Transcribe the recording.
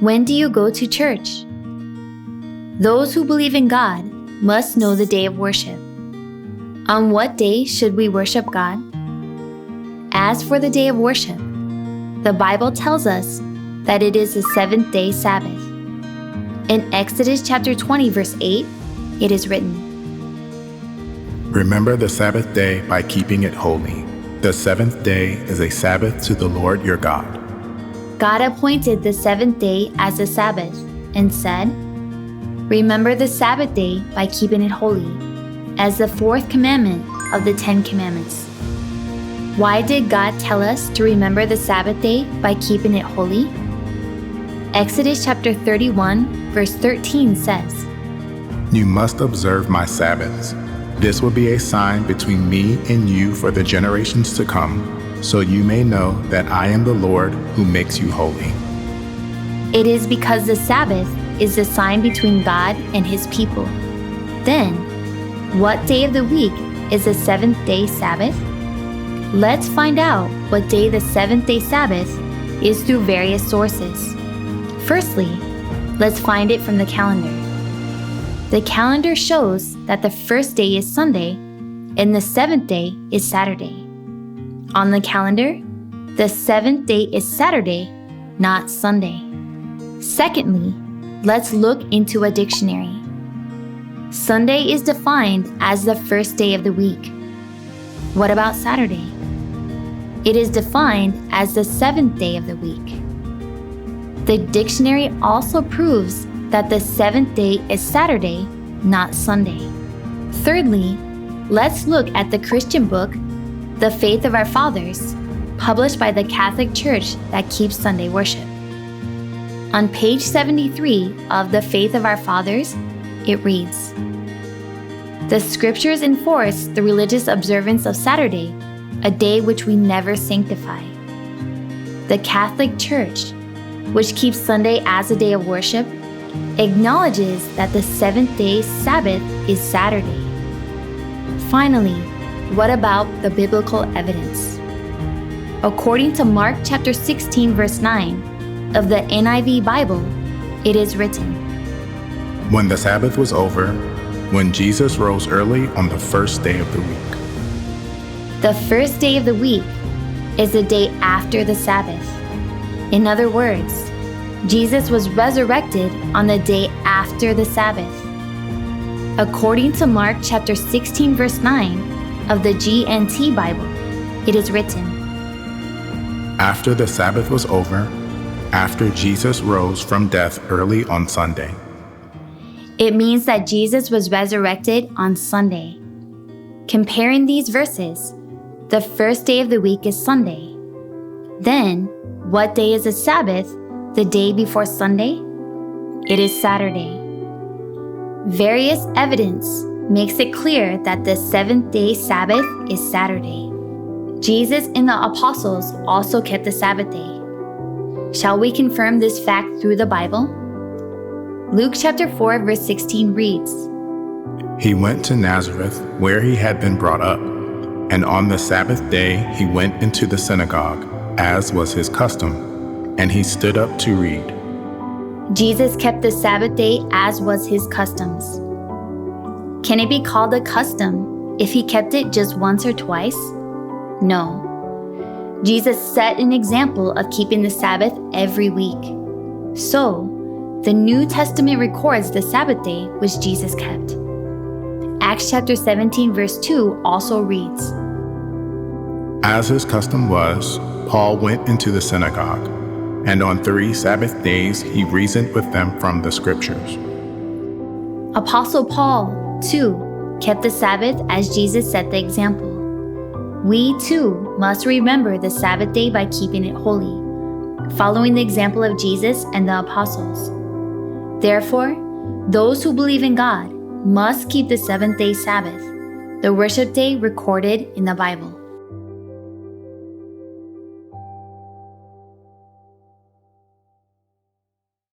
When do you go to church? Those who believe in God must know the day of worship. On what day should we worship God? As for the day of worship, the Bible tells us that it is the seventh-day Sabbath. In Exodus chapter 20, verse 8, it is written, Remember the Sabbath day by keeping it holy. The seventh day is a Sabbath to the Lord your God. God appointed the seventh day as a Sabbath and said, Remember the Sabbath day by keeping it holy, as the fourth commandment of the 10 Commandments. Why did God tell us to remember the Sabbath day by keeping it holy? Exodus chapter 31, verse 13 says, You must observe my Sabbaths. This will be a sign between me and you for the generations to come, so you may know that I am the Lord who makes you holy. It is because the Sabbath is the sign between God and His people. Then, what day of the week is the seventh-day Sabbath? Let's find out what day the seventh-day Sabbath is through various sources. Firstly, let's find it from the calendar. The calendar shows that the first day is Sunday and the seventh day is Saturday. On the calendar, the seventh day is Saturday, not Sunday. Secondly, let's look into a dictionary. Sunday is defined as the first day of the week. What about Saturday? It is defined as the seventh day of the week. The dictionary also proves that the seventh day is Saturday, not Sunday. Thirdly, let's look at the Christian book, The Faith of Our Fathers, published by the Catholic Church that keeps Sunday worship. On page 73 of The Faith of Our Fathers, it reads, The scriptures enforce the religious observance of Saturday, a day which we never sanctify. The Catholic Church, which keeps Sunday as a day of worship, acknowledges that the seventh-day Sabbath is Saturday. Finally, what about the biblical evidence? According to Mark chapter 16, verse 9, of the NIV Bible, it is written, When the Sabbath was over, when Jesus rose early on the first day of the week. The first day of the week is the day after the Sabbath. In other words, Jesus was resurrected on the day after the Sabbath. According to Mark chapter 16, verse 9 of the GNT Bible, it is written, After the Sabbath was over, after Jesus rose from death early on Sunday. It means that Jesus was resurrected on Sunday. Comparing these verses, the first day of the week is Sunday. Then, what day is the Sabbath the day before Sunday? It is Saturday. Various evidence makes it clear that the seventh-day Sabbath is Saturday. Jesus and the apostles also kept the Sabbath day. Shall we confirm this fact through the Bible? Luke chapter 4, verse 16 reads, He went to Nazareth, where he had been brought up, and on the Sabbath day he went into the synagogue, as was his custom, and he stood up to read. Jesus kept the Sabbath day as was his customs. Can it be called a custom if he kept it just once or twice? No. Jesus set an example of keeping the Sabbath every week. So, the New Testament records the Sabbath day which Jesus kept. Acts chapter 17 verse 2 also reads, As his custom was, Paul went into the synagogue, and on 3 Sabbath days he reasoned with them from the scriptures. Apostle Paul, too, kept the Sabbath as Jesus set the example. We, too, must remember the Sabbath day by keeping it holy, following the example of Jesus and the apostles. Therefore, those who believe in God must keep the seventh-day Sabbath, the worship day recorded in the Bible.